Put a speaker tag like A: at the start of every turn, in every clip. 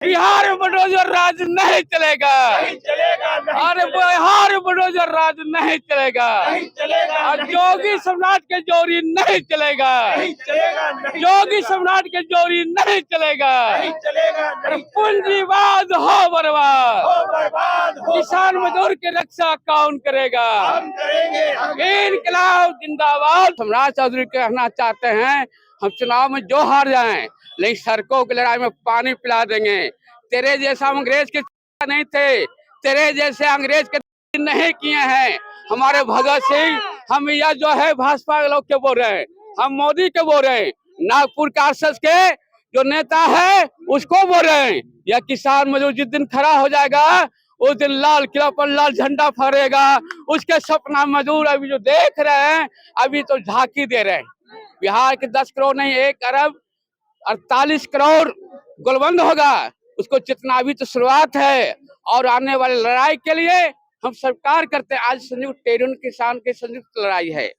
A: बिहार में बुलडोजर राज नहीं चलेगा, अरे बिहार में बुलडोजर राज नहीं चलेगा, और योगी सम्राट के जोरी नहीं चलेगा, योगी सम्राट के जोरी नहीं चलेगा, पूंजीवाद हो बर्बाद, किसान मजदूर की रक्षा कौन करेगा, इनकलाब जिंदाबाद। सम्राट चौधरी कहना चाहते हैं हम चुनाव में जो हार जाएं लेकिन सड़कों की लड़ाई में पानी पिला देंगे। तेरे जैसा अंग्रेज के नहीं थे, तेरे जैसे अंग्रेज के नहीं किए हैं हमारे भगत सिंह। हम यह जो है भाजपा लोग के बोल रहे हैं, हम मोदी के बोल रहे हैं, नागपुर कांग्रेस के जो नेता है उसको बोल रहे हैं। यह किसान मजदूर जिस दिन खड़ा हो जाएगा उस दिन लाल किला पर लाल झंडा फहरेगा। उसके सपना मजदूर अभी जो देख रहे हैं अभी तो झांकी दे रहे हैं। बिहार के 10 करोड़ नहीं 1 अरब 48 करोड़ गोलबंद होगा, उसको जितना भी तो शुरुआत है। और आने वाली लड़ाई के लिए हम सरकार करते हैं। आज संयुक्त टेरून किसान की संयुक्त लड़ाई है,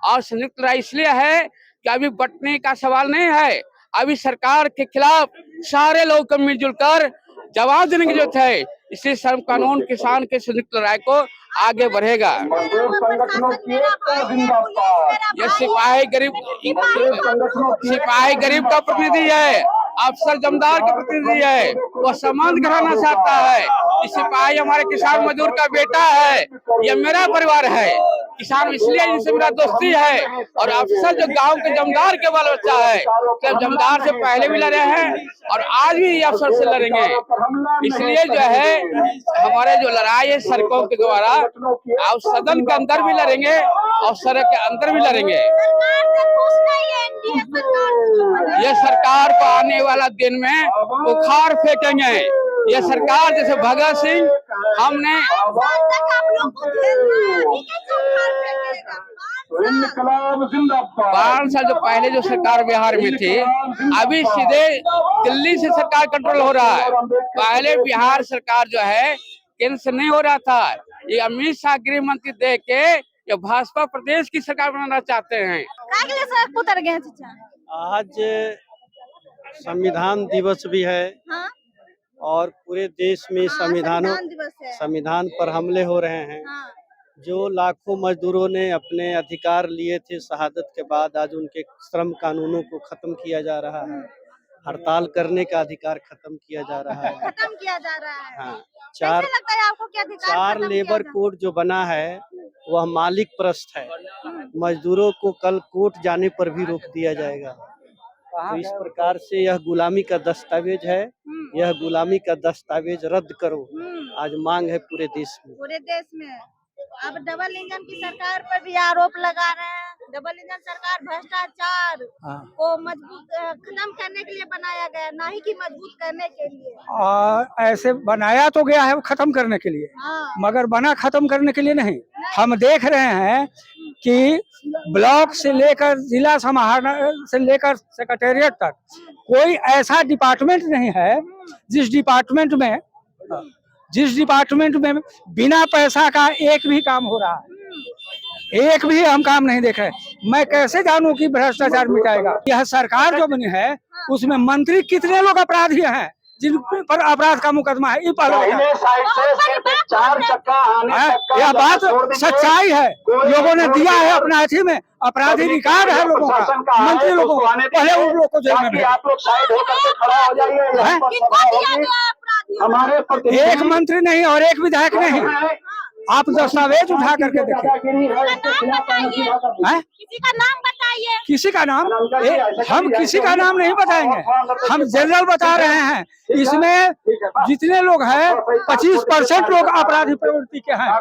A: और संयुक्त लड़ाई इसलिए है कि अभी बंटने का सवाल नहीं है। अभी सरकार के खिलाफ सारे लोग को मिलजुल कर जवाब देने की जरूरत है। इसलिए श्रम कानून किसान के संयुक्त लड़ाई को आगे बढ़ेगा। ये सिपाही गरीब का प्रतिनिधि है, अफसर जमींदार का प्रतिनिधि है, वो संबंध कराना चाहता है। सिपाही हमारे किसान मजदूर का बेटा है, ये मेरा परिवार है। किसान इसलिए इनसे मेरा दोस्ती है, और अफसर जो गांव के जमींदार के बाल बच्चा है, तो जमींदार से पहले भी लड़े हैं और आज भी अफसर से लड़ेंगे। इसलिए जो है हमारे जो लड़ाई है सड़कों के द्वारा, और सदन के अंदर भी लड़ेंगे और सड़क के अंदर भी लड़ेंगे। ये सरकार को आने वाला दिन में बुखार फेंकेंगे। ये सरकार जैसे भगत सिंह हमने 5 साल जो पहले जो सरकार बिहार में थी, अभी सीधे दिल्ली से सरकार कंट्रोल हो रहा है। पहले बिहार सरकार जो है केंद्र से नहीं हो रहा था। ये अमित शाह गृह मंत्री दे के ये भाजपा प्रदेश की सरकार बनाना चाहते हैं।
B: आज संविधान दिवस भी है,
C: हाँ?
B: और पूरे देश में संविधान पर हमले हो रहे हैं।
C: हाँ।
B: जो लाखों मजदूरों ने अपने अधिकार लिए थे शहादत के बाद, आज उनके श्रम कानूनों को खत्म किया जा रहा है। हड़ताल करने का अधिकार खत्म किया जा रहा है। हाँ, चार लेबर कोड जो बना है वह मालिक प्रस्त है। मजदूरों को कल कोर्ट जाने पर भी रोक दिया जाएगा। तो इस प्रकार से यह गुलामी का दस्तावेज है। यह गुलामी का दस्तावेज रद्द करो, आज मांग है पूरे देश में।
C: अब डबल इंजन की सरकार पर भी आरोप लगा रहे हैं। डबल इंजन सरकार भ्रष्टाचार को मजबूत खत्म करने के लिए बनाया गया, ना ही कि मजबूत करने के लिए।
D: ऐसे बनाया तो गया है खत्म करने के लिए, मगर बना खत्म करने के लिए नहीं। हम देख रहे हैं कि ब्लॉक से लेकर जिला समाहरण से लेकर सेक्रेटेरिएट तक कोई ऐसा डिपार्टमेंट नहीं है जिस डिपार्टमेंट में बिना पैसा का एक भी काम हो रहा है। एक भी हम काम नहीं देख रहे। मैं कैसे जानूं कि भ्रष्टाचार मिटाएगा? यह सरकार जो बनी है उसमें मंत्री कितने लोग अपराधी हैं जिन पर अपराध का मुकदमा है। यह बात सच्चाई है, लोगों ने दिया है अपना अथी में अपराधी रिकॉर्ड है लोगों का, मंत्री लोगों को। पहले उन लोगों को जेल में एक मंत्री नहीं और एक विधायक नहीं। आप दस्तावेज उठा करके देखिए।
C: किसी का नाम बताइए।
D: किसी का नाम हम किसी का नाम नहीं बताएंगे, हम जनरल बता रहे हैं। इसमें जितने लोग हैं 25% लोग अपराधी प्रवृत्ति के हैं।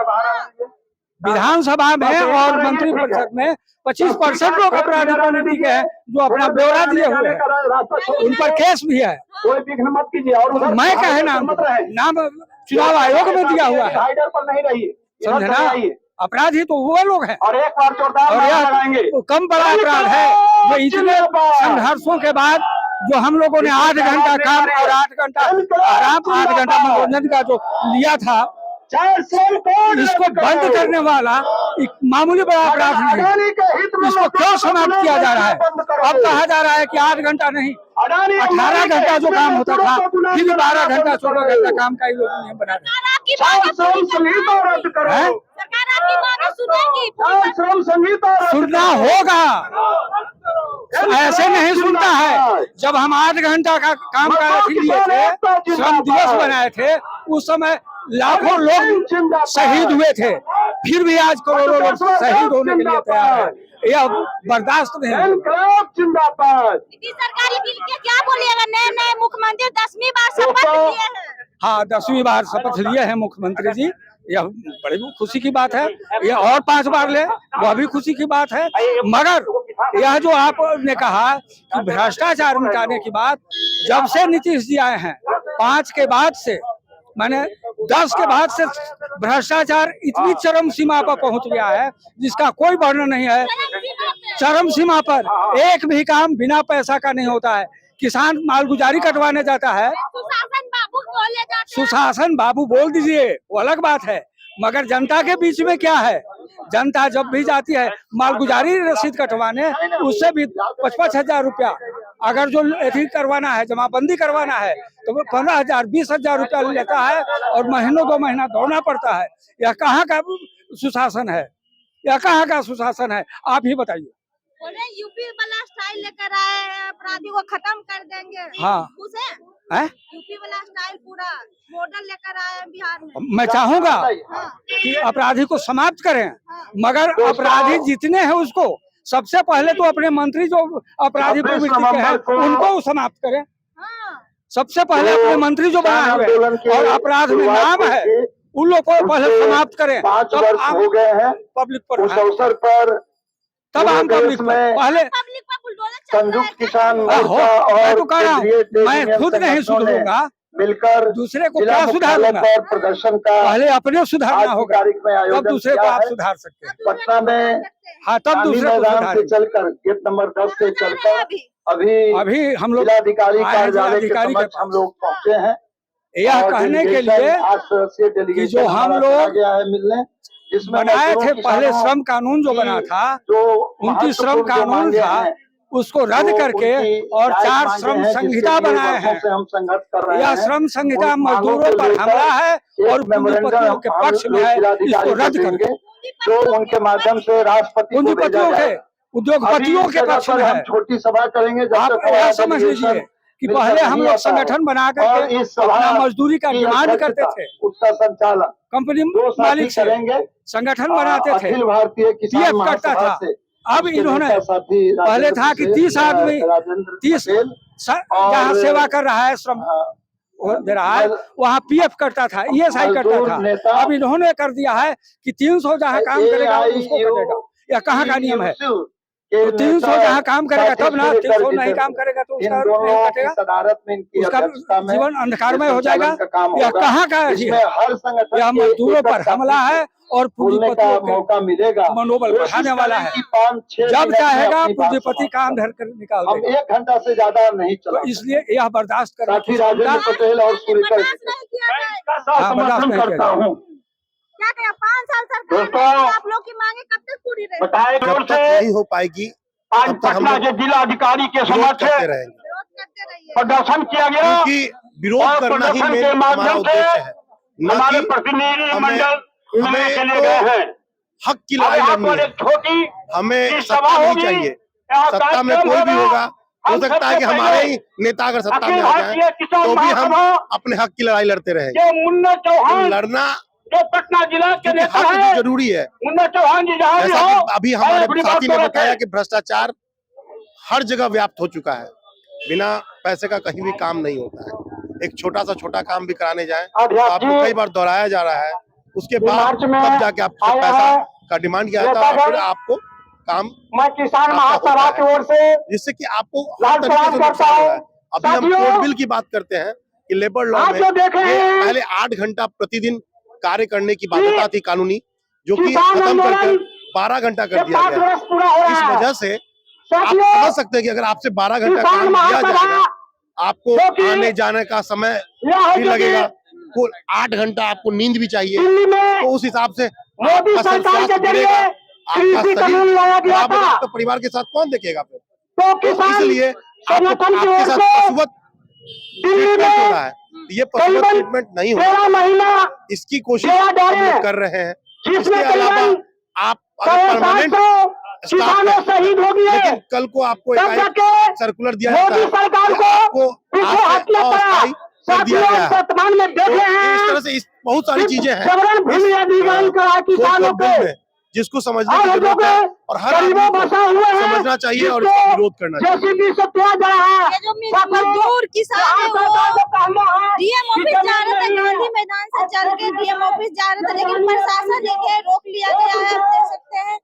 D: विधानसभा में और मंत्री परिषद में 25% लोग अपराधी प्रवृत्ति के हैं जो अपना ब्यौरा दिए हुए हैं। उन पर केस भी है। मैं कहे नाम चुनाव आयोग में दिया हुआ है, समझना। अपराधी तो वो लोग हैं, और यह कम बड़ा अपराध है जो इतने संघर्षों के बाद जो हम लोगों ने 8 घंटा काम और 8 घंटा आराम 8 घंटा मनोरंजन का जो लिया था, इसको बंद करने वाला एक मामूली बड़ा अपराध नहीं है। इसको क्यों समाप्त किया जा रहा है? अब कहा जा रहा है कि 8 घंटा नहीं 18 घंटा जो काम होता था फिर 12 घंटा 14 घंटा काम का ये लोग नियम बना रहे हैं। सुनना होगा, ऐसे नहीं सुनता है। जब हम 8 घंटा का काम का लिए थे, श्रम दिवस बनाए थे, उस समय लाखों लोग शहीद हुए थे, फिर भी आज करोड़ों लोग शहीद होने के लिए तैयार है। यह बर्दाश्त नहीं है।
C: सरकारी बिल के क्या बोलिएगा? नए नए मुख्यमंत्री 10वीं बार शपथ लिए हैं।
D: हाँ, 10वीं बार शपथ लिए हैं मुख्यमंत्री जी, यह बड़ी खुशी की बात है। यह और 5 बार ले, वह भी खुशी की बात है। मगर यह जो आपने कहा कि भ्रष्टाचार मिटाने की बात, जब से नीतीश जी आए हैं 5 के बाद से, माने 10 के बाद से भ्रष्टाचार इतनी चरम सीमा पर पहुंच गया है जिसका कोई वर्णन नहीं है। चरम सीमा पर एक भी काम बिना पैसा का नहीं होता है। किसान मालगुजारी कटवाने जाता है, सुशासन बाबू बोल दीजिए, वो अलग बात है, मगर जनता के बीच में क्या है? जनता जब भी जाती है मालगुजारी रसीद कटवाने, उससे भी 55 हजार रुपया, अगर जो एथी करवाना है, जमाबंदी करवाना है, तो वो 15,000 20,000 रुपया लेता है और महीनों 2 महीना दौड़ना पड़ता है। यह कहाँ का सुशासन है? यह कहाँ का सुशासन है? आप ही बताइए।
C: यूपी वाला स्टाइल लेकर आए हैं, अपराधी को खत्म कर देंगे।
D: हाँ, है
C: यूपी वाला स्टाइल पूरा मॉडल लेकर आए हैं बिहार में।
D: मैं चाहूंगा कि अपराधी को समाप्त करें, मगर अपराधी जितने हैं उसको सबसे पहले तो अपने मंत्री जो अपराधी प्रवृत्ति के हैं उनको समाप्त करें। सबसे पहले अपने मंत्री जो बनाए हुए और अपराध में नाम है उन लोग को पहले समाप्त करें, तब आप पब्लिक पर,
E: उस अवसर पर
D: तब हम पब्लिक में पहले
E: संयुक्त किसान
D: हो।
E: मोर्चा
D: मैं तो
E: और
D: कह रहा हूँ, मैं खुद नहीं सुधरूंगा,
E: मिलकर
D: दूसरे को
E: जिला
D: क्या सुधारूंगा?
E: मुख्यालय पर प्रदर्शन का
D: पहले अपने सुधारना
E: आज की
D: होगा,
E: तारीख में
D: तब
E: आयोजन
D: दूसरे को
E: किया
D: आप
E: है।
D: सुधार सकते हैं।
E: पटना में
D: हाँ, तब
E: गांधी
D: दूसरे को
E: मैदान से
D: सुधारेंगे।
E: चलकर गेट नंबर 10 से चलकर
D: अभी हम लोग
E: जिलाधिकारी
D: आए हैं
E: कार्यालय के
D: जिलाधिकारी के
E: समक्ष हम लोग पहुंचे हैं।
D: यह
E: और
D: कहने के
E: डेलीगेशन
D: लिए
E: 8 सदस्यीय
D: कि
E: डेलीगेशन
D: जो हम
E: हमारा
D: लोग
E: चला गया है मिलने, जिसमें
D: बनाए
E: मजदूरों
D: थे, पहले
E: किसानों
D: श्रम कानून जो बना था,
E: जो
D: 29 श्रम
E: महत्वपूर्ण जो
D: कानून
E: मांगे
D: था,
E: हैं,
D: उसको रद्द
E: वो
D: करके
E: उनकी
D: और
E: जायज
D: 4
E: मांगे
D: श्रम
E: हैं, जिसके
D: संहिता
E: लिए
D: बनाए
E: वर्षों
D: हैं।
E: से हम संघर्ष कर रहे
D: यह
E: हैं।
D: श्रम संहिता
E: उन मांगों
D: मजदूरों
E: को
D: पर
E: लेकर
D: हमला है और
E: एक मेमोरेंडम
D: पूंजीपतियों के
E: हम
D: पक्ष में
E: लोग
D: है,
E: जिलाधिकारी
D: इसको
E: को
D: रद्द
E: देंगे,
D: करें।
E: जो उनके माध्यम से राष्ट्रपति को भेजा
D: पूंजीपतियों के,
E: जाएगा।
D: उद्योगपतियों
E: अभी
D: के
E: इस जगह
D: पक्ष
E: पर
D: में
E: हम
D: है।
E: छोटी सभा करेंगे जब
D: आप
E: तक
D: यह
E: हमारा
D: समझ लीजिए
E: डेलीगेशन
D: कि
E: मिलकर
D: पहले हम
E: नहीं
D: लोग
E: आता है।
D: संगठन बना
E: और
D: करके
E: इस सभा
D: अपना मजदूरी का
E: की
D: डिमांड करते
E: अध्यक्षता,
D: थे,
E: उसका संचालन
D: कंपनी
E: 2 साथी
D: मालिक से
E: करेंगे,
D: संगठन बनाते थे,
E: अखिल भारतीय किसान
D: पीएफ करता
E: महासभा
D: था।
E: से।
D: अब
E: उसके
D: इन्होंने
E: नेता साथी
D: पहले
E: राजेंद्र
D: था कि
E: पटेल,
D: 30 आदमी,
E: राजेंद्र
D: 30
E: पटेल
D: जहाँ
E: और
D: सेवा कर रहा है, श्रम दे रहा है, वहाँ पीएफ करता था, ईएसआई करता
E: मजदूर
D: था।
E: नेता
D: अब इन्होंने कर दिया है कि 300 जहाँ काम करेगा उसको करेगा। यह कहाँ का नियम है? तो 300 जहाँ काम करेगा तब ना, 300 नहीं काम करेगा तो उसका नहीं कटेगा,
E: सदारत में इनकी
D: उसका
E: अध्यक्षता में
D: जीवन अंधकारमय हो जाएगा।
E: काम
D: यह
E: होगा।
D: कहाँ का है?
E: इसमें हर संगठन
D: यह
E: के
D: मजदूरों
E: एक-एक
D: पर हमला
E: साथी
D: है और
E: बोलने का
D: पूंजीपतियों
E: मौका मिलेगा।
D: के मनोबल बढ़ाने वाला है।
E: 5-6
D: जब
E: मिनट में
D: चाहेगा
E: अपनी बात
D: पूंजीपति
E: समाप्त
D: काम
E: करें।
D: धर कर निकाल
E: हम
D: देगा।
E: 1 घंटा से ज्यादा नहीं चला
D: तो इसलिए यह बर्दाश्त करने
E: साथी
D: की
E: राजेंद्र
D: क्षमता,
E: पटेल और सूर्यकर
D: हाँ, बर्दाश्त
E: समर्थन
D: नहीं किया
E: करता हूँ।
C: क्या कहें, 5 साल सरकार
E: दोस्तों,
C: में आप लोग की मांगे कब तक पूरी रहेगी?
E: बताए
F: जब तक नहीं हो पाएगी
E: आज
F: तब तक हम
E: पटना
F: लोग
E: के जिलाधिकारी के
F: विरोध
E: समक्ष
F: करते रहेंगे,
C: विरोध करते रहिए।
E: प्रदर्शन किया गया
F: क्योंकि विरोध करना ही मेन हमारा उद्देश्य है, न
E: हमारे
F: कि
E: प्रतिनिधि
F: हमें
E: मंडल मिलने के लिए
F: तो
E: गए हैं।
F: हक की
E: अब
F: लड़ाई
E: यहाँ
F: लड़नी
E: पर
F: है।
E: एक छोटी
F: हमें
E: सी
F: सत्ता
E: सभा
F: नहीं
E: होगी,
F: चाहिए,
E: यहाँ
F: सत्ता में
E: कार्यक्रम
F: कोई भी होगा, हो
E: हम
F: सकता है कि
E: सबसे
F: हमारे
E: पहले
F: ही नेता अगर सत्ता में
E: अखिल
F: आ जाए
E: भारतीय किसान
F: तो भी हम
E: महासभा
F: अपने हक की लड़ाई लड़ते रहेंगे।
E: के मुन्ना चौहान
F: लड़ना
E: जो पटना जिला के
F: क्योंकि
E: नेता
F: हक
E: है,
F: जो जरूरी है,
E: मुन्ना चौहान जी जहाँ भी
F: जैसा
E: हो,
F: कि अभी
E: अपनी
F: हमारे
E: बात
F: साथी
E: को
F: ने
E: रखें।
F: बताया कि भ्रष्टाचार हर जगह व्याप्त हो चुका है, बिना पैसे का कहीं भी काम नहीं होता है। एक छोटा सा छोटा काम भी कराने जाए तो आपको कई बार दोहराया जा रहा है, उसके बाद तब जाके आपसे पैसा का डिमांड किया जाता है और फिर आपको काम
E: मैं किसान महासभा की ओर से
F: जिससे कि आपको हर तरीके से नुकसान हो रहा है। अभी हम कोर्ट बिल की बात करते हैं कि लेबर लॉ में पहले 8 घंटा प्रतिदिन कार्य करने की बाध्यता थी कानूनी, जो कि खत्म कर 12 घंटा कर दिया गया है। इस वजह से आप समझ सकते हैं कि अगर आपसे 12 घंटा काम दिया जाएगा, आपको आने जाने का समय भी लगेगा, कुल 8 घंटा आपको नींद भी चाहिए, तो उस हिसाब से आपका स्वास्थ्य गिरेगा, आपका शरीर खराब होगा, तो परिवार के साथ कौन देखेगा फिर? तो इसलिए
E: संगठन की
F: आपके
E: ओर
F: साथ
E: से
F: पशुवत
E: दिल्ली
F: ट्रीटमेंट हो
E: में
F: रहा है, ये पशुवत ट्रीटमेंट नहीं हो रहा
E: 13 महीना
F: इसकी कोशिश
E: डेरा
F: हम
E: डाले
F: लोग कर रहे हैं।
E: जिसमें
F: इसके अलावा
E: करीबन
F: आप अगर परमानेंट स्टाफ
E: किसानों शहीद हो गए।
F: लेकिन कल को आपको
E: तब
F: एकाएक
E: जाके
F: सर्कुलर दिया जाता
E: मोदी
F: है
E: सरकार
F: कि
E: को
F: आपको
E: पीछे
F: आज से
E: हटना पड़ा।
F: अस्थायी कर दिया
E: साथियों,
F: गया है।
E: वर्तमान में देख
F: तो
E: रहे
F: इस
E: हैं
F: तरह से इस बहुत सारी चीजें हैं
E: जबरन भूमि अधिग्रहण करा किसानों
F: बिल
E: को
F: में, जिसको समझने
E: और
F: की
E: जो
F: जरूरत है और हर आदमी
E: गरीबों
F: को
E: बसा हुए हैं
F: समझना चाहिए और इसका विरोध करना चाहिए।
E: जेसीबी से तोड़ा जा रहा है।
C: ये जो मजदूर किसान है वो डीएम ऑफिस जा रहे थे, गांधी मैदान से चल के डीएम ऑफिस जा रहे थे, लेकिन प्रशासन ने रोक लिया गया है। आप देख सकते हैं